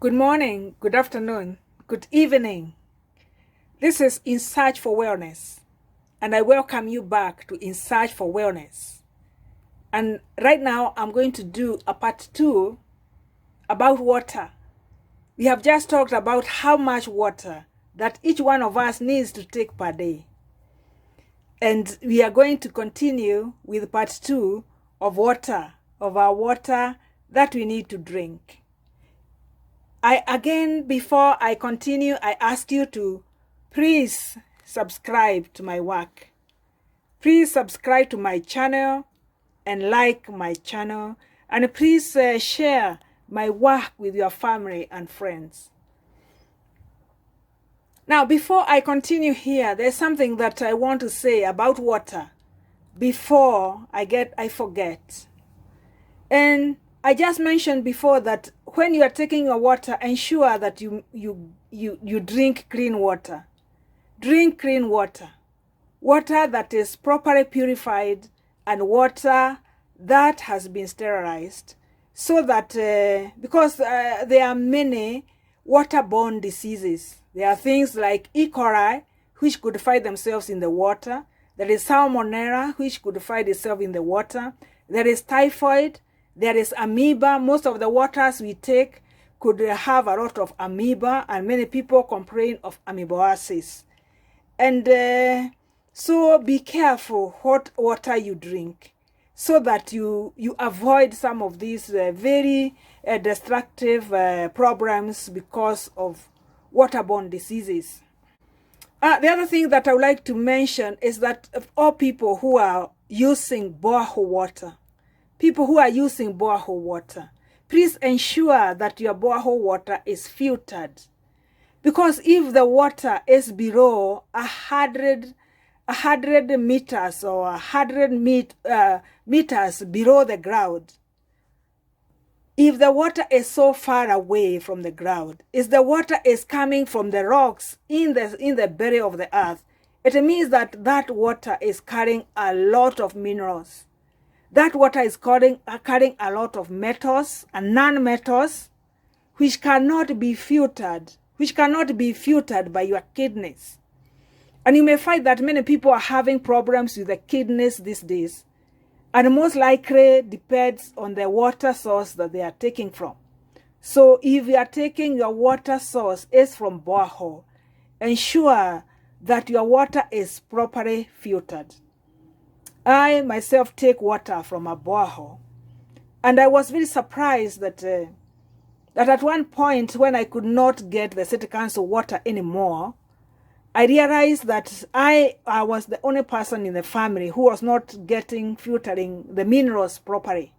Good morning, good afternoon, good evening. This is In Search for Wellness, and I welcome you back to In Search for Wellness. And right now, I'm going to do a part 2 about water. We have just talked about how much water that each one of us needs to take per day. And we are going to continue with part 2 of our water that we need to drink. Before I continue, I ask you to please subscribe to my work. Please subscribe to my channel and like my channel. And please share my work with your family and friends. Now, before I continue here, there's something that I want to say about water before I forget. And I just mentioned before that when you are taking your water, ensure that you drink clean water. Drink clean water. Water that is properly purified and water that has been sterilized. So that, because there are many waterborne diseases. There are things like E. coli, which could find themselves in the water. There is Salmonella, which could find itself in the water. There is typhoid. There is amoeba. Most of the waters we take could have a lot of amoeba, and many people complain of amoebosis. And so be careful what water you drink, so that you avoid some of these very destructive problems because of waterborne diseases. The other thing that I would like to mention is that all people who are using borehole water, please ensure that your borehole water is filtered. Because if the water is below 100 meters or 100 meters below the ground, if the water is so far away from the ground, if the water is coming from the rocks in the belly of the earth, it means that that water is carrying a lot of minerals. That water is carrying a lot of metals and non-metals, which cannot be filtered by your kidneys. And you may find that many people are having problems with the kidneys these days. And most likely depends on the water source that they are taking from. So if you are taking your water source is from borehole, ensure that your water is properly filtered. I myself take water from a borehole, and I was very surprised that at one point when I could not get the City Council water anymore, I realized that I was the only person in the family who was not filtering the minerals properly.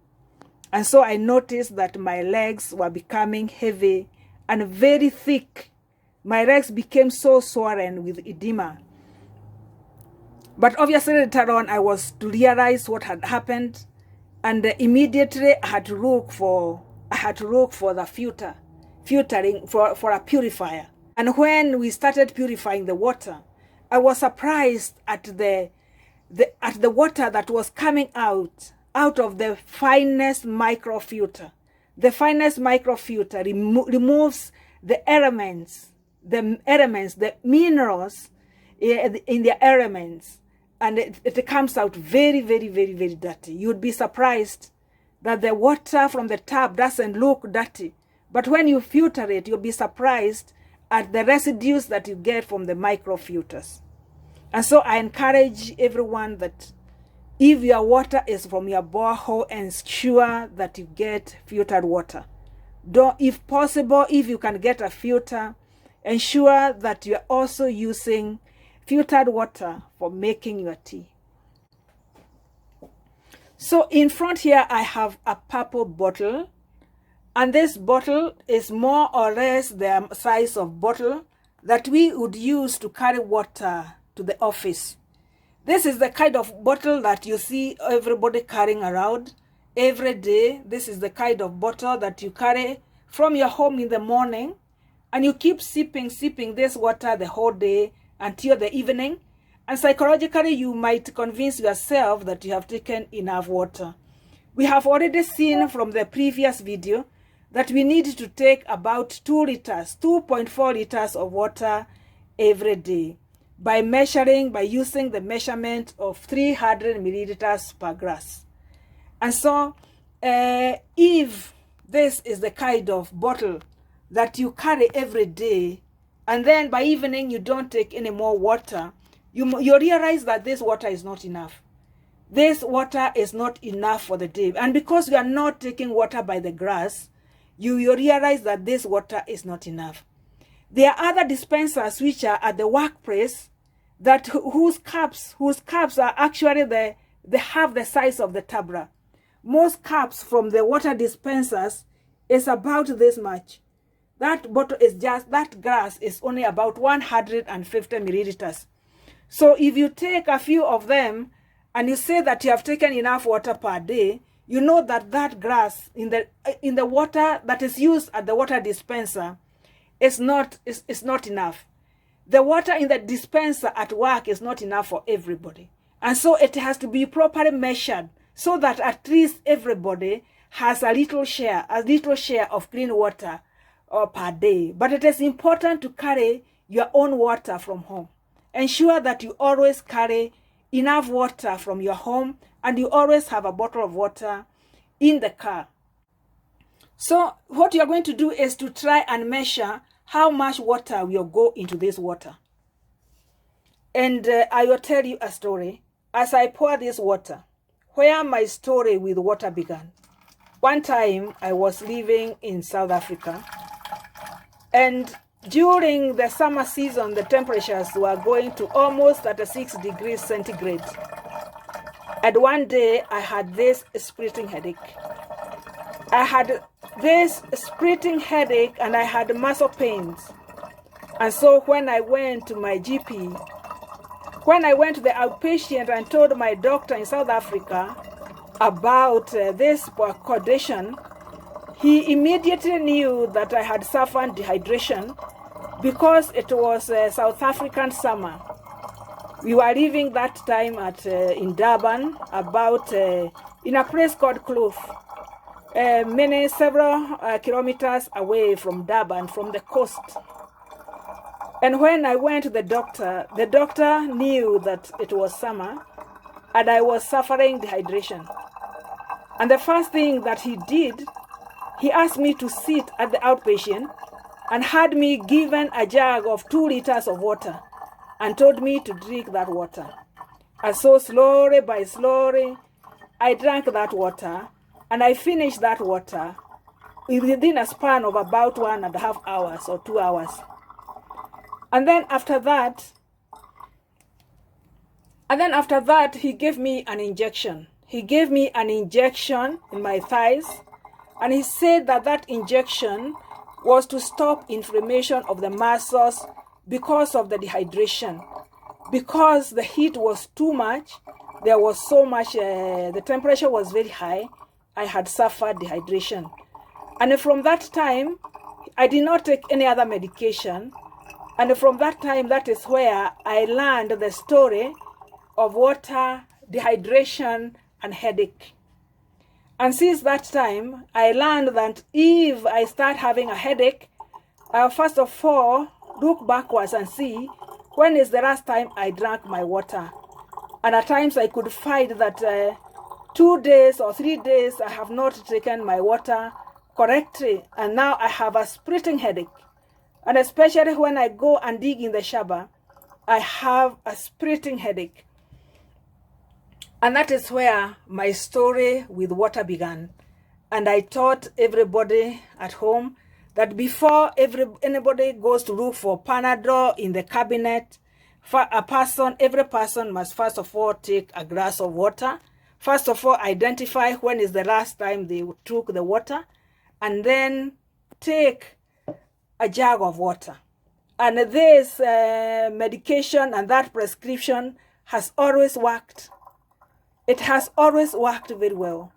And so I noticed that my legs were becoming heavy and very thick. My legs became so swollen with edema. But obviously later on I was to realize what had happened, and immediately I had to look for the filtering for a purifier. And when we started purifying the water, I was surprised at the water that was coming out of the finest microfilter. The finest microfilter removes the elements, the minerals in the elements, and it comes out very, very, very, very dirty. You'd be surprised that the water from the tap doesn't look dirty, but when you filter it, you'll be surprised at the residues that you get from the microfilters. And so I encourage everyone that if your water is from your borehole, ensure that you get filtered water. If possible, if you can get a filter, ensure that you're also using filtered water for making your tea. So in front here, I have a purple bottle. And this bottle is more or less the size of bottle that we would use to carry water to the office. This is the kind of bottle that you see everybody carrying around every day. This is the kind of bottle that you carry from your home in the morning, and you keep sipping this water the whole day until the evening. And psychologically, you might convince yourself that you have taken enough water. We have already seen from the previous video that we need to take about 2.4 liters of water every day by using the measurement of 300 milliliters per glass. And so if this is the kind of bottle that you carry every day, and then by evening you don't take any more water, you realize that this water is not enough. This water is not enough for the day. And because you are not taking water by the glass, you realize that this water is not enough. There are other dispensers which are at the workplace that whose cups are actually they have the size of the tabla. Most cups from the water dispensers is about this much. That bottle is that glass is only about 150 milliliters. So if you take a few of them and you say that you have taken enough water per day, you know that that glass in the water that is used at the water dispenser is not enough. The water in the dispenser at work is not enough for everybody. And so it has to be properly measured so that at least everybody has a little share of clean water per day. But it is important to carry your own water from home. Ensure that you always carry enough water from your home, and you always have a bottle of water in the car. So what you're going to do is to try and measure how much water will go into this water. And I will tell you a story as I pour this water, where my story with water began. One time I was living in South Africa, and during the summer season, the temperatures were going to almost 36 degrees centigrade. And one day I had this splitting headache. I had this splitting headache and I had muscle pains. And so when I went to my GP, when I went to the outpatient and told my doctor in South Africa about this condition, he immediately knew that I had suffered dehydration because it was South African summer. We were living that time in Durban, about in a place called Kloof, several kilometers away from Durban, from the coast. And when I went to the doctor knew that it was summer and I was suffering dehydration. And the first thing that he did, he asked me to sit at the outpatient and had me given a jug of 2 liters of water and told me to drink that water. And so slowly by slowly, I drank that water and I finished that water within a span of about 1.5 hours or 2 hours. And then after that, he gave me an injection. He gave me an injection in my thighs, and he said that that injection was to stop inflammation of the muscles because of the dehydration. Because the heat was too much, there was so much, the temperature was very high, I had suffered dehydration. And from that time, I did not take any other medication. And from that time, that is where I learned the story of water, dehydration, and headache. And since that time, I learned that if I start having a headache, first of all, look backwards and see when is the last time I drank my water. And at times I could find that 2 days or 3 days I have not taken my water correctly, and now I have a splitting headache. And especially when I go and dig in the shower, I have a splitting headache. And that is where my story with water began. And I taught everybody at home that before anybody goes to look for Panadol in the cabinet, every person must first of all take a glass of water. First of all, identify when is the last time they took the water, and then take a jug of water. And this medication and that prescription has always worked. It has always worked very well.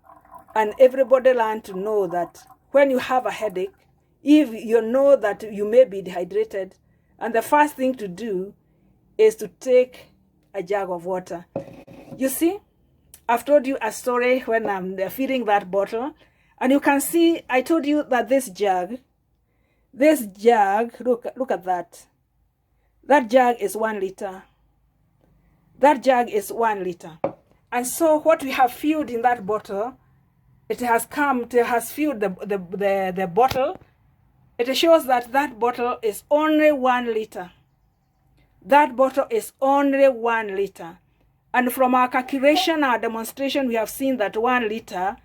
And everybody learned to know that when you have a headache, if you know that you may be dehydrated, and the first thing to do is to take a jug of water. You see, I've told you a story when I'm filling that bottle, And you can see, I told you that this jug, look at that. That jug is 1 liter. That jug is 1 liter. And so what we have filled in that bottle, it has filled the bottle. It shows that that bottle is only 1 liter. That bottle is only 1 liter. And from our calculation, our demonstration, we have seen that 1 liter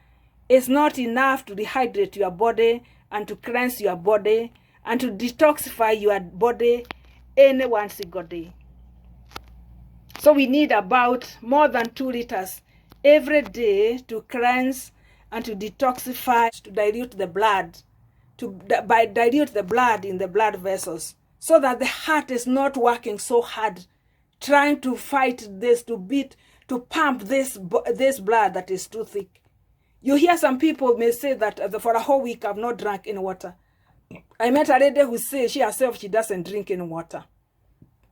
is not enough to dehydrate your body and to cleanse your body and to detoxify your body any one single day. So we need about more than 2 liters every day to cleanse and to detoxify, to dilute the blood, dilute the blood in the blood vessels, so that the heart is not working so hard, trying to fight this, to pump this blood that is too thick. You hear some people may say that for a whole week I've not drank any water. I met a lady who says she herself, she doesn't drink any water.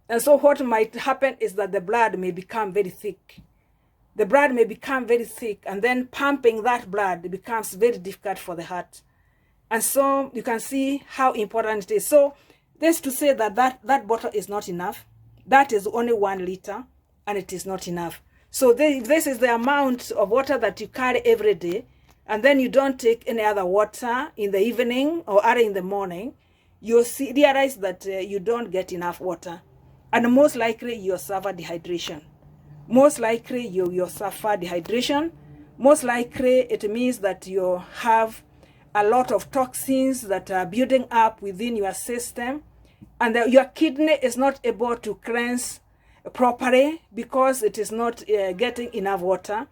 And so what might happen is that the blood may become very thick. The blood may become very thick, and then pumping that blood becomes very difficult for the heart. And so you can see how important it is. So this to say that that bottle is not enough. That is only 1 liter, and it is not enough. So this is the amount of water that you carry every day, and then you don't take any other water in the evening or early in the morning, you'll realize that you don't get enough water. And most likely you'll suffer dehydration. Most likely you'll suffer dehydration. Most likely it means that you have a lot of toxins that are building up within your system, and your kidney is not able to cleanse properly because it is not getting enough water.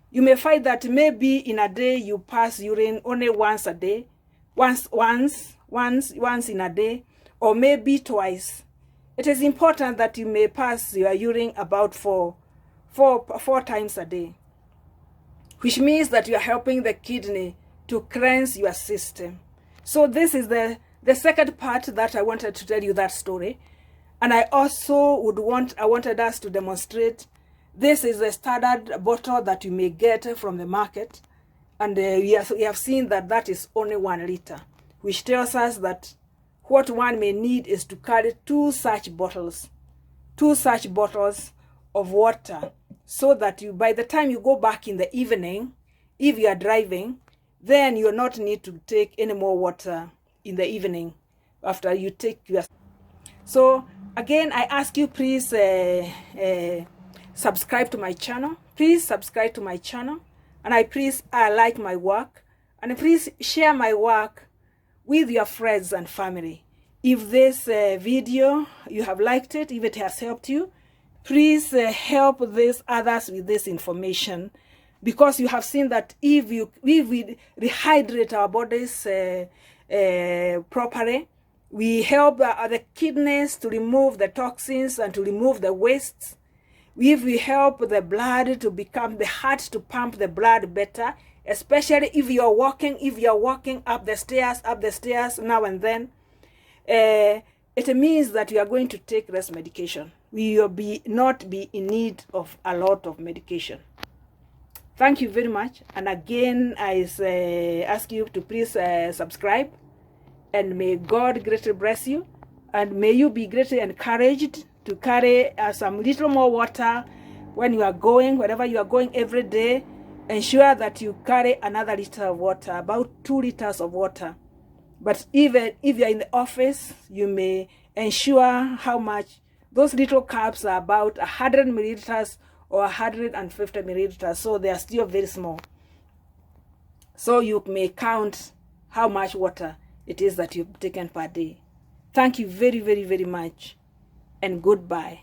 You may find that maybe in a day you pass urine only once a day, once in a day, or maybe twice. It is important that you may pass your urine about four times a day, which means that you are helping the kidney to cleanse your system. So this is the second part that I wanted to tell you that story. And I also wanted us to demonstrate, this is a standard bottle that you may get from the market. And we have seen that is only 1 liter, which tells us that what one may need is to carry 2 such bottles of water, so that by the time you go back in the evening, if you are driving, then you will not need to take any more water in the evening after you take your... So again, I ask you, please subscribe to my channel. Please subscribe to my channel. And please like my work. And please share my work with your friends and family. If this video, you have liked it, if it has helped you, please help others with this information. Because you have seen that if we rehydrate our bodies properly, we help the kidneys to remove the toxins and to remove the wastes. If we help the blood to become, the heart to pump the blood better, especially if you are walking up the stairs now and then, it means that you are going to take less medication. We will not be in need of a lot of medication. Thank you very much. And again, I ask you to please subscribe. And may God greatly bless you. And may you be greatly encouraged to carry some little more water when you are going, wherever you are going every day. Ensure that you carry another liter of water, about 2 liters of water. But even if you are in the office, you may ensure how much. Those little cups are about 100 milliliters or 150 milliliters, so they are still very small. So you may count how much water it is that you've taken per day. Thank you very, very, very much, and goodbye.